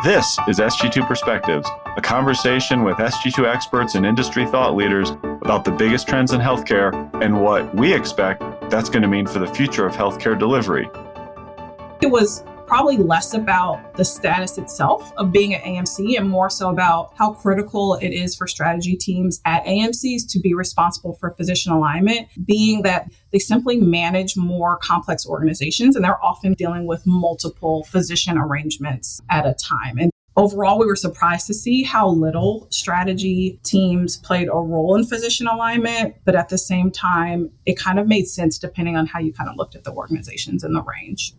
This is Sg2 Perspectives, a conversation with Sg2 experts and industry thought leaders about the biggest trends in healthcare and what we expect that's going to mean for the future of healthcare delivery. It was probably less about the status itself of being at AMC and more so about how critical it is for strategy teams at AMCs to be responsible for physician alignment, being that they simply manage more complex organizations and they're often dealing with multiple physician arrangements at a time. And overall, we were surprised to see how little strategy teams played a role in physician alignment, but at the same time, it kind of made sense depending on how you kind of looked at the organizations in the range.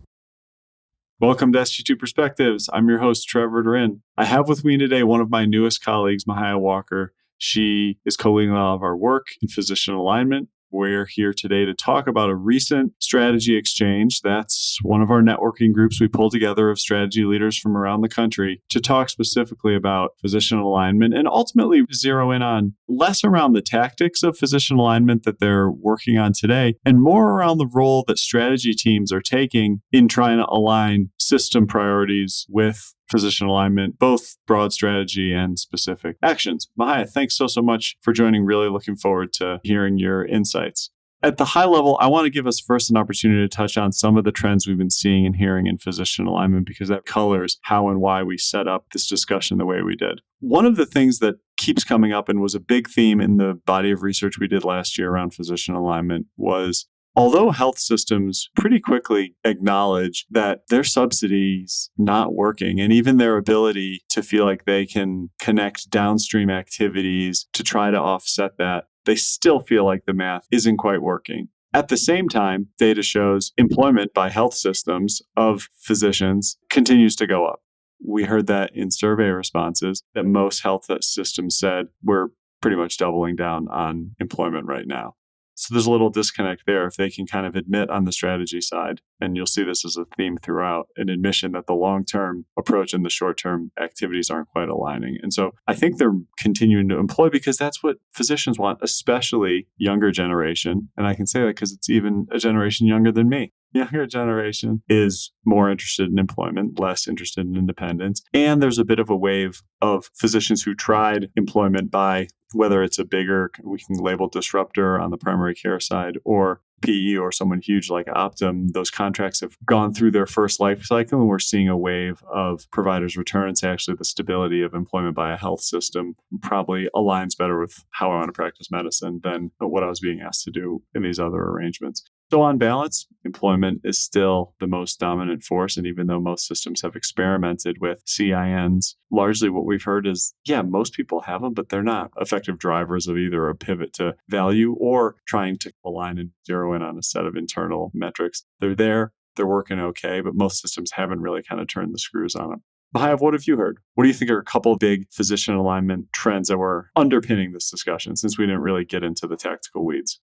Welcome to Sg2 Perspectives. I'm your host, Trevor DaRin. I have with me today one of my newest colleagues, Mahaya Walker. She is co-leading all of our work in physician alignment. We're here today to talk about a recent strategy exchange. That's one of our networking groups we pull together of strategy leaders from around the country to talk specifically about physician alignment and ultimately zero in on less around the tactics of physician alignment that they're working on today and more around the role that strategy teams are taking in trying to align system priorities with physician alignment, both broad strategy and specific actions. Mahaya, thanks so much for joining. Really looking forward to hearing your insights. At the high level, I want to give us first an opportunity to touch on some of the trends we've been seeing and hearing in physician alignment, because that colors how and why we set up this discussion the way we did. One of the things that keeps coming up and was a big theme in the body of research we did last year around physician alignment was, although health systems pretty quickly acknowledge that their subsidies not working and even their ability to feel like they can connect downstream activities to try to offset that, they still feel like the math isn't quite working. At the same time, data shows employment by health systems of physicians continues to go up. We heard that in survey responses that most health systems said we're pretty much doubling down on employment right now. So there's a little disconnect there if they can kind of admit on the strategy side, and you'll see this as a theme throughout, an admission that the long-term approach and the short-term activities aren't quite aligning. And so I think they're continuing to employ because that's what physicians want, especially younger generation. And I can say that because it's even a generation younger than me. Younger generation is more interested in employment, less interested in independence. And there's a bit of a wave of physicians who tried employment by, whether it's a bigger, we can label disruptor on the primary care side, or PE or someone huge like Optum. Those contracts have gone through their first life cycle, and we're seeing a wave of providers return. So actually the stability of employment by a health system probably aligns better with how I want to practice medicine than what I was being asked to do in these other arrangements. So on balance, employment is still the most dominant force. And even though most systems have experimented with CINs, largely what we've heard is, most people have them, but they're not effective drivers of either a pivot to value or trying to align and zero in on a set of internal metrics. They're there, they're working okay, but most systems haven't really kind of turned the screws on them. Mahaya, what have you heard? What do you think are a couple of big physician alignment trends that were underpinning this discussion, since we didn't really get into the tactical weeds?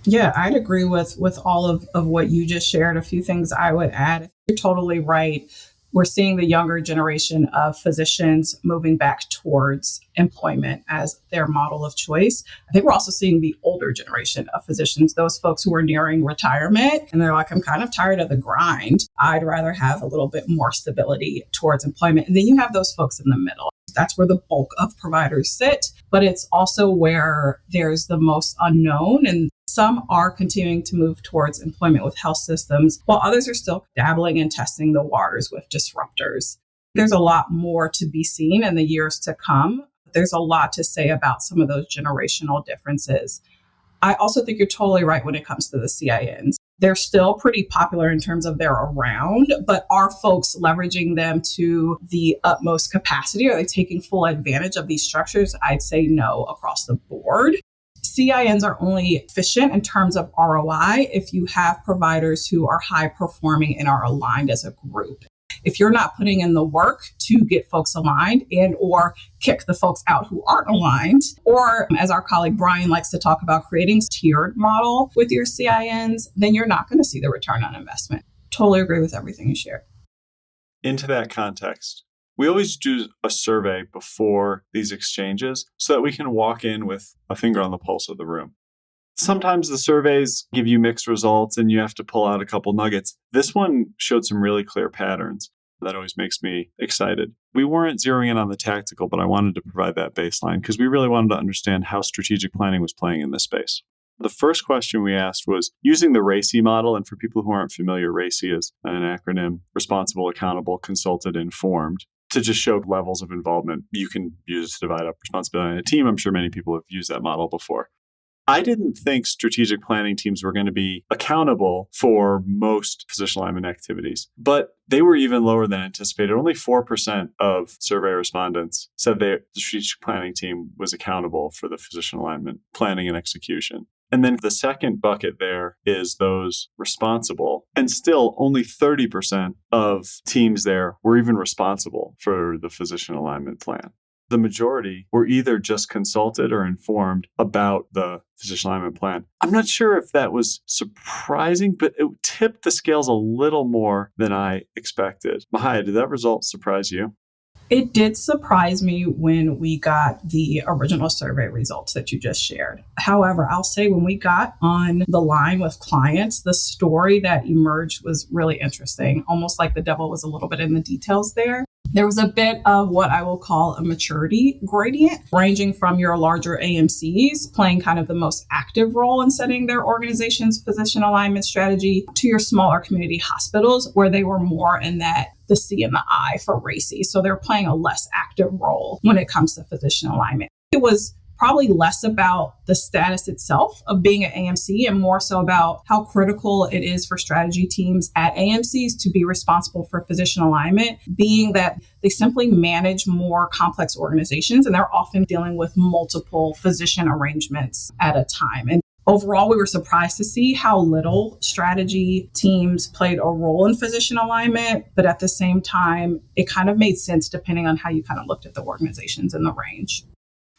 Yeah, I'd agree with all of what you just shared. A few things I would add. You're totally right. We're seeing the younger generation of physicians moving back towards employment as their model of choice. I think we're also seeing the older generation of physicians, those folks who are nearing retirement, and they're like, I'm kind of tired of the grind. I'd rather have a little bit more stability towards employment. And then you have those folks in the middle. That's where the bulk of providers sit, but it's also where there's the most unknown, and some are continuing to move towards employment with health systems, while others are still dabbling and testing the waters with disruptors. There's a lot more to be seen in the years to come. There's a lot to say about some of those generational differences. I also think you're totally right when it comes to the CINs. They're still pretty popular in terms of they're around, but are folks leveraging them to the utmost capacity? Are they taking full advantage of these structures? I'd say no across the board. CINs are only efficient in terms of ROI if you have providers who are high performing and are aligned as a group. If you're not putting in the work to get folks aligned and or kick the folks out who aren't aligned, or as our colleague Brian likes to talk about, creating a tiered model with your CINs, then you're not going to see the return on investment. Totally agree with everything you shared. Into that context, we always do a survey before these exchanges so that we can walk in with a finger on the pulse of the room. Sometimes the surveys give you mixed results and you have to pull out a couple nuggets. This one showed some really clear patterns. That always makes me excited. We weren't zeroing in on the tactical, but I wanted to provide that baseline because we really wanted to understand how strategic planning was playing in this space. The first question we asked was using the RACI model. And for people who aren't familiar, RACI is an acronym: responsible, accountable, consulted, informed, to just show levels of involvement you can use to divide up responsibility in a team. I'm sure many people have used that model before. I didn't think strategic planning teams were going to be accountable for most physician alignment activities, but they were even lower than anticipated. Only 4% of survey respondents said the strategic planning team was accountable for the physician alignment planning and execution. And then the second bucket there is those responsible. And still, only 30% of teams there were even responsible for the physician alignment plan. The majority were either just consulted or informed about the physician alignment plan. I'm not sure if that was surprising, but it tipped the scales a little more than I expected. Mahaya, did that result surprise you? It did surprise me when we got the original survey results that you just shared. However, I'll say when we got on the line with clients, the story that emerged was really interesting, almost like the devil was a little bit in the details there. There was a bit of what I will call a maturity gradient, ranging from your larger AMCs playing kind of the most active role in setting their organization's physician alignment strategy, to your smaller community hospitals, where they were more in the C and the I for RACI. So they're playing a less active role when it comes to physician alignment. It was probably less about the status itself of being at AMC and more so about how critical it is for strategy teams at AMCs to be responsible for physician alignment, being that they simply manage more complex organizations and they're often dealing with multiple physician arrangements at a time. And overall, we were surprised to see how little strategy teams played a role in physician alignment, but at the same time, it kind of made sense depending on how you kind of looked at the organizations in the range.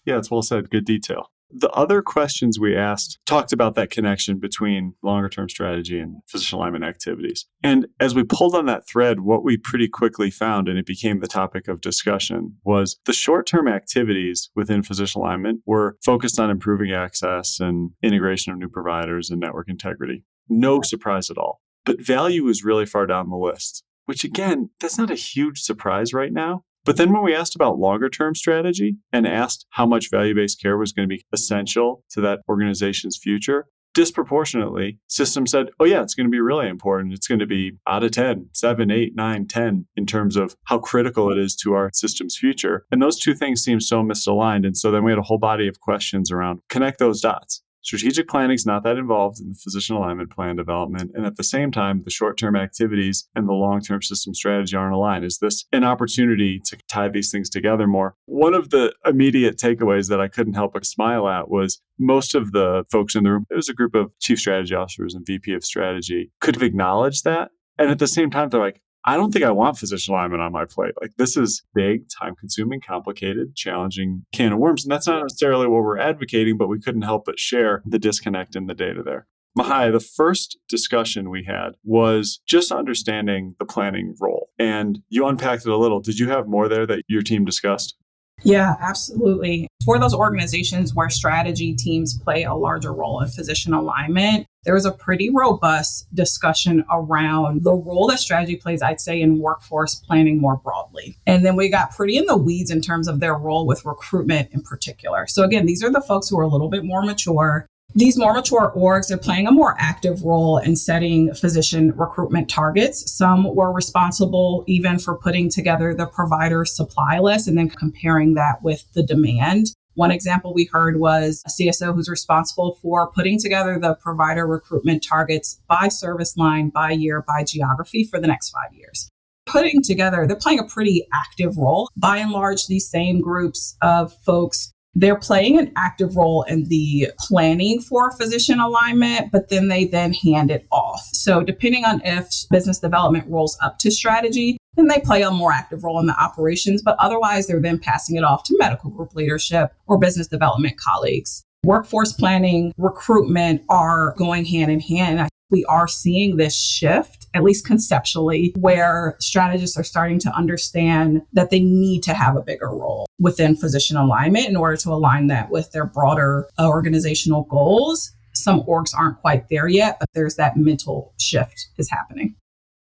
Yeah, it's well said. Good detail. The other questions we asked talked about that connection between longer-term strategy and physician alignment activities. And as we pulled on that thread, what we pretty quickly found, and it became the topic of discussion, was the short-term activities within physician alignment were focused on improving access and integration of new providers and network integrity. No surprise at all. But value is really far down the list, which again, that's not a huge surprise right now. But then when we asked about longer term strategy and asked how much value-based care was going to be essential to that organization's future, disproportionately, systems said, oh yeah, it's going to be really important. It's going to be out of 10, 7, 8, 9, 10 in terms of how critical it is to our system's future. And those two things seem so misaligned. And so then we had a whole body of questions around connect those dots. Strategic planning is not that involved in the physician alignment plan development. And at the same time, the short-term activities and the long-term system strategy aren't aligned. Is this an opportunity to tie these things together more? One of the immediate takeaways that I couldn't help but smile at was most of the folks in the room, it was a group of chief strategy officers and VP of strategy, could have acknowledged that. And at the same time, they're like, I don't think I want physician alignment on my plate. Like, this is big, time-consuming, complicated, challenging can of worms. And that's not necessarily what we're advocating, but we couldn't help but share the disconnect in the data there. Mahaya, the first discussion we had was just understanding the planning role. And you unpacked it a little. Did you have more there that your team discussed? Yeah, absolutely. For those organizations where strategy teams play a larger role in physician alignment, there was a pretty robust discussion around the role that strategy plays, I'd say, in workforce planning more broadly. And then we got pretty in the weeds in terms of their role with recruitment in particular. So again, these are the folks who are a little bit more mature. These more mature orgs are playing a more active role in setting physician recruitment targets. Some were responsible even for putting together the provider supply list and then comparing that with the demand. One example we heard was a CSO who's responsible for putting together the provider recruitment targets by service line, by year, by geography for the next 5 years. Putting together, they're playing a pretty active role. By and large, these same groups of folks, they're playing an active role in the planning for physician alignment, but then they hand it off. So depending on if business development rolls up to strategy, then they play a more active role in the operations, but otherwise they're then passing it off to medical group leadership or business development colleagues. Workforce planning, recruitment are going hand in hand. We are seeing this shift, at least conceptually, where strategists are starting to understand that they need to have a bigger role within physician alignment in order to align that with their broader organizational goals. Some orgs aren't quite there yet, but there's that mental shift is happening.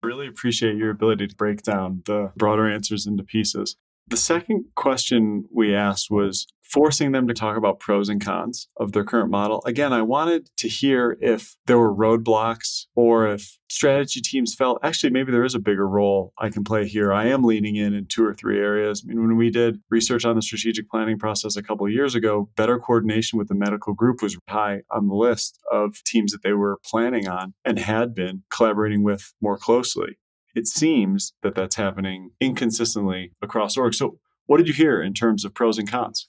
I really appreciate your ability to break down the broader answers into pieces. The second question we asked was forcing them to talk about pros and cons of their current model. Again, I wanted to hear if there were roadblocks or if strategy teams felt, actually, maybe there is a bigger role I can play here. I am leaning in 2 or 3 areas. I mean, when we did research on the strategic planning process a couple of years ago, better coordination with the medical group was high on the list of teams that they were planning on and had been collaborating with more closely. It seems that that's happening inconsistently across orgs. So what did you hear in terms of pros and cons?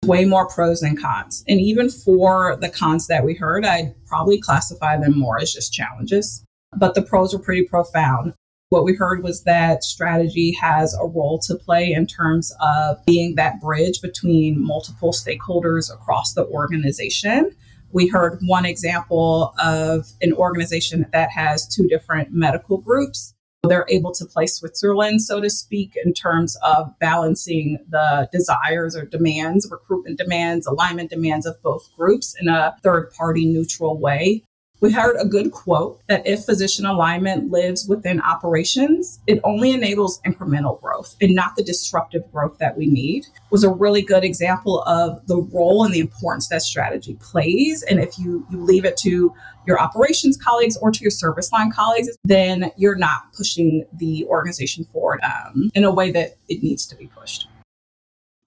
Way more pros than cons. And even for the cons that we heard, I'd probably classify them more as just challenges. But the pros were pretty profound. What we heard was that strategy has a role to play in terms of being that bridge between multiple stakeholders across the organization. We heard one example of an organization that has 2 different medical groups. They're able to play Switzerland, so to speak, in terms of balancing the desires or demands, recruitment demands, alignment demands of both groups in a third-party neutral way. We heard a good quote that if physician alignment lives within operations, it only enables incremental growth and not the disruptive growth that we need. It was a really good example of the role and the importance that strategy plays. And if you leave it to your operations colleagues or to your service line colleagues, then you're not pushing the organization forward in a way that it needs to be pushed.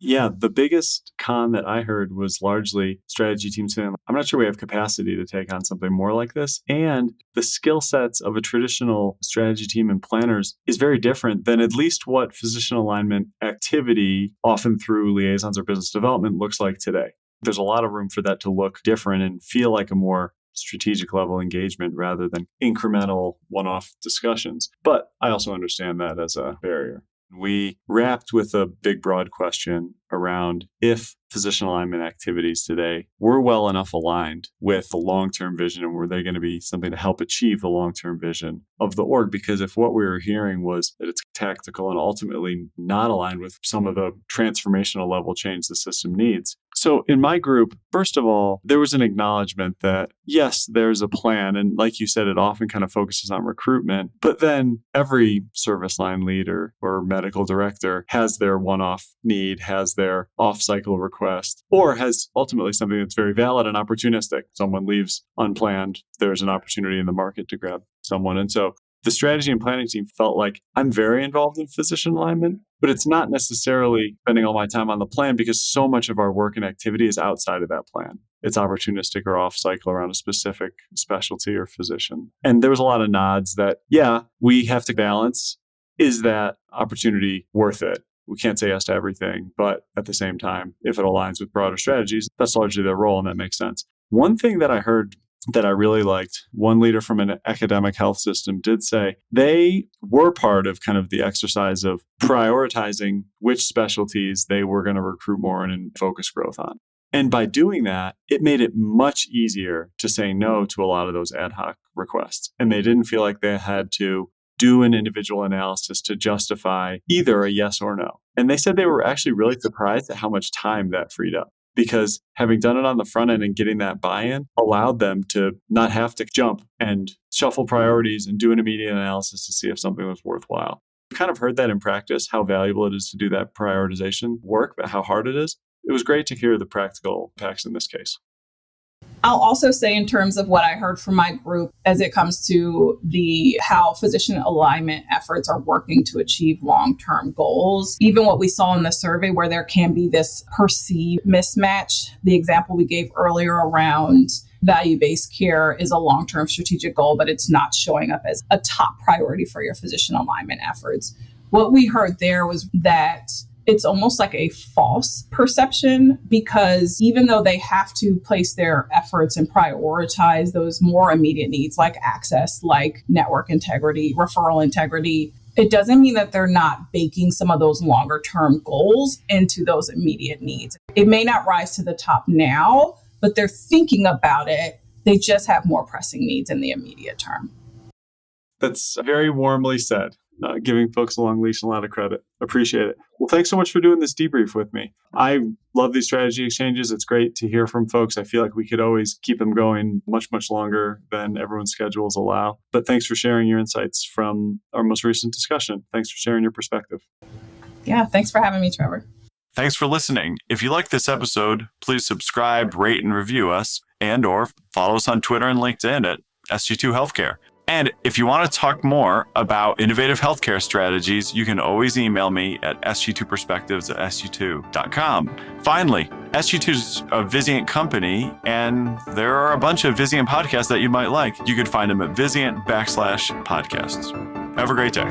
Yeah, the biggest con that I heard was largely strategy teams saying, I'm not sure we have capacity to take on something more like this. And the skill sets of a traditional strategy team and planners is very different than at least what physician alignment activity, often through liaisons or business development, looks like today. There's a lot of room for that to look different and feel like a more strategic level engagement rather than incremental one-off discussions. But I also understand that as a barrier. We wrapped with a big, broad question around if physician alignment activities today were well enough aligned with the long-term vision and were they going to be something to help achieve the long-term vision of the org? Because if what we were hearing was that it's tactical and ultimately not aligned with some of the transformational level change the system needs. So in my group, first of all, there was an acknowledgement that yes, there's a plan. And like you said, it often kind of focuses on recruitment, but then every service line leader or medical director has their one-off need, has their off-cycle request, or has ultimately something that's very valid and opportunistic. Someone leaves unplanned, there's an opportunity in the market to grab someone. And so the strategy and planning team felt like I'm very involved in physician alignment, but it's not necessarily spending all my time on the plan because so much of our work and activity is outside of that plan. It's opportunistic or off cycle around a specific specialty or physician. And there was a lot of nods that, yeah, we have to balance. Is that opportunity worth it? We can't say yes to everything, but at the same time, if it aligns with broader strategies, that's largely their role and that makes sense. One thing that I heard that I really liked, one leader from an academic health system did say they were part of kind of the exercise of prioritizing which specialties they were going to recruit more and focus growth on. And by doing that, it made it much easier to say no to a lot of those ad hoc requests. And they didn't feel like they had to do an individual analysis to justify either a yes or no. And they said they were actually really surprised at how much time that freed up, because having done it on the front end and getting that buy-in allowed them to not have to jump and shuffle priorities and do an immediate analysis to see if something was worthwhile. I've kind of heard that in practice, how valuable it is to do that prioritization work, but how hard it is. It was great to hear the practical impacts in this case. I'll also say in terms of what I heard from my group as it comes to how physician alignment efforts are working to achieve long-term goals, even what we saw in the survey where there can be this perceived mismatch. The example we gave earlier around value-based care is a long-term strategic goal, but it's not showing up as a top priority for your physician alignment efforts. What we heard there was that it's almost like a false perception, because even though they have to place their efforts and prioritize those more immediate needs like access, like network integrity, referral integrity, it doesn't mean that they're not baking some of those longer term goals into those immediate needs. It may not rise to the top now, but they're thinking about it. They just have more pressing needs in the immediate term. That's very warmly said. giving folks a long leash and a lot of credit. Appreciate it. Well, thanks so much for doing this debrief with me. I love these strategy exchanges. It's great to hear from folks. I feel like we could always keep them going much, much longer than everyone's schedules allow. But thanks for sharing your insights from our most recent discussion. Thanks for sharing your perspective. Yeah, thanks for having me, Trevor. Thanks for listening. If you like this episode, please subscribe, rate, and review us, and/or follow us on Twitter and LinkedIn at Sg2 Healthcare. And if you want to talk more about innovative healthcare strategies, you can always email me at sg2perspectives@sg2.com. Finally, Sg2 is a Vizient company, and there are a bunch of Vizient podcasts that you might like. You could find them at Vizient /podcasts. Have a great day.